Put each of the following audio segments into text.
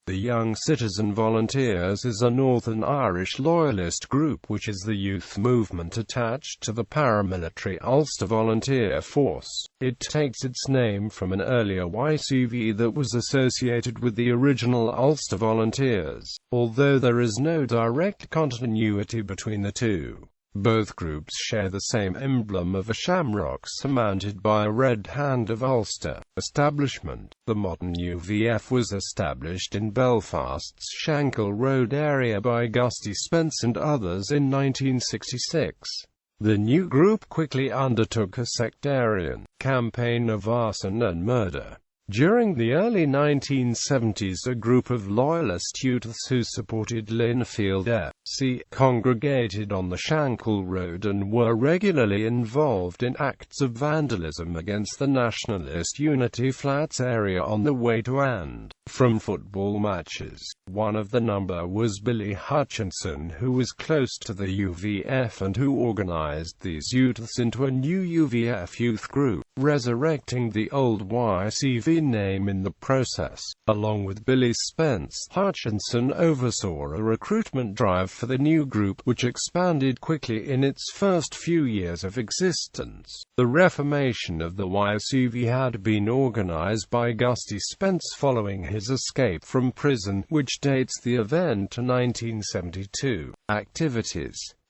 The Young Citizen Volunteers is a Northern Irish loyalist group which is the youth movement attached to the paramilitary Ulster Volunteer Force. It takes its name from an earlier YCV that was associated with the original Ulster Volunteers, although there is no direct continuity between the two. Both groups share the same emblem of a shamrock surmounted by a Red Hand of Ulster. Establishment. The modern UVF was established in Belfast's Shankill Road area by Gusty Spence and others in 1966. The new group quickly undertook a sectarian campaign of arson and murder. During the early 1970s, a group of loyalist youths who supported Linfield FC congregated on the Shankill Road and were regularly involved in acts of vandalism against the Nationalist Unity Flats area on the way to and from football matches. One of the number was Billy Hutchinson, who was close to the UVF and who organized these youths into a new UVF youth group, resurrecting the old YCV name in the process. Along with Billy Spence, Hutchinson oversaw a recruitment drive for the new group, which expanded quickly in its first few years of existence. The reformation of the YCV had been organized by Gusty Spence following his escape from prison, which dates the event to 1972.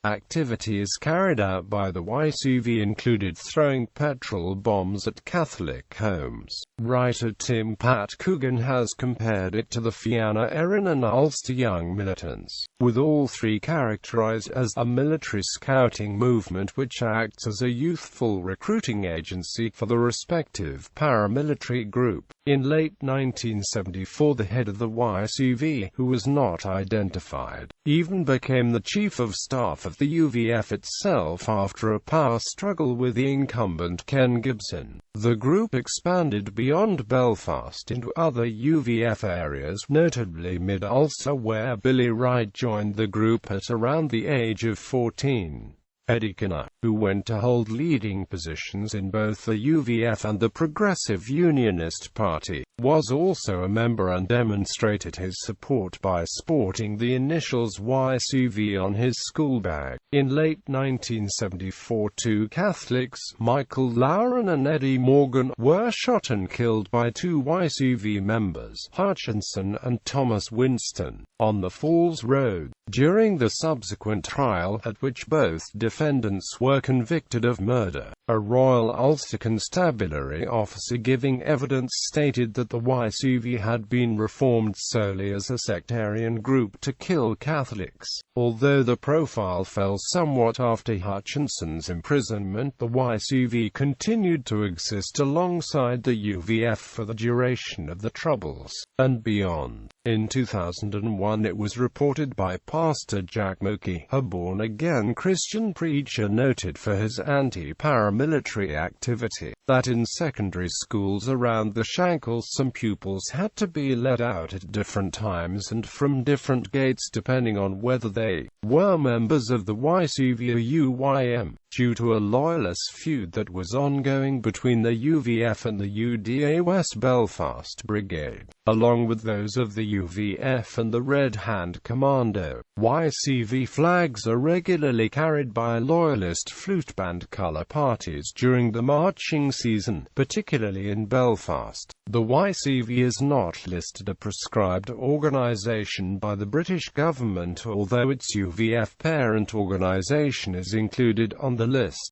Activities carried out by the YCV included throwing petrol bombs at Catholic homes. Writer Tim Pat Coogan has compared it to the Fianna Éireann and Ulster Young Militants, with all three characterized as a military scouting movement which acts as a youthful recruiting agency for the respective paramilitary group. In late 1974, the head of the YCV, who was not identified, even became the chief of staff of the UVF itself after a power struggle with the incumbent Ken Gibson. The group expanded beyond Belfast into other UVF areas, notably Mid-Ulster, where Billy Wright joined the group at around the age of 14. Eddie Kinner, who went to hold leading positions in both the UVF and the Progressive Unionist Party, was also a member and demonstrated his support by sporting the initials YCV on his school bag. In late 1974, two Catholics, Michael Lowran and Eddie Morgan, were shot and killed by two YCV members, Hutchinson and Thomas Winston, on the Falls Road. During the subsequent trial, at which both defendants were convicted of murder, a Royal Ulster Constabulary officer giving evidence stated that the YCV had been reformed solely as a sectarian group to kill Catholics. Although the profile fell somewhat after Hutchinson's imprisonment, the YCV continued to exist alongside the UVF for the duration of the Troubles and beyond. In 2001, it was reported by Pastor Jack Moki, a born-again Christian preacher noted for his anti-paramilitary activity, that in secondary schools around the Shankill some pupils had to be let out at different times and from different gates depending on whether they were members of the YCV or UYM, due to a loyalist feud that was ongoing between the UVF and the UDA West Belfast Brigade, along with those of the UVF and the Red Hand Commando. YCV flags are regularly carried by loyalist flute band colour parties during the marching season, particularly in Belfast. The YCV is not listed a prescribed organisation by the British government, although its UVF parent organisation is included on the list.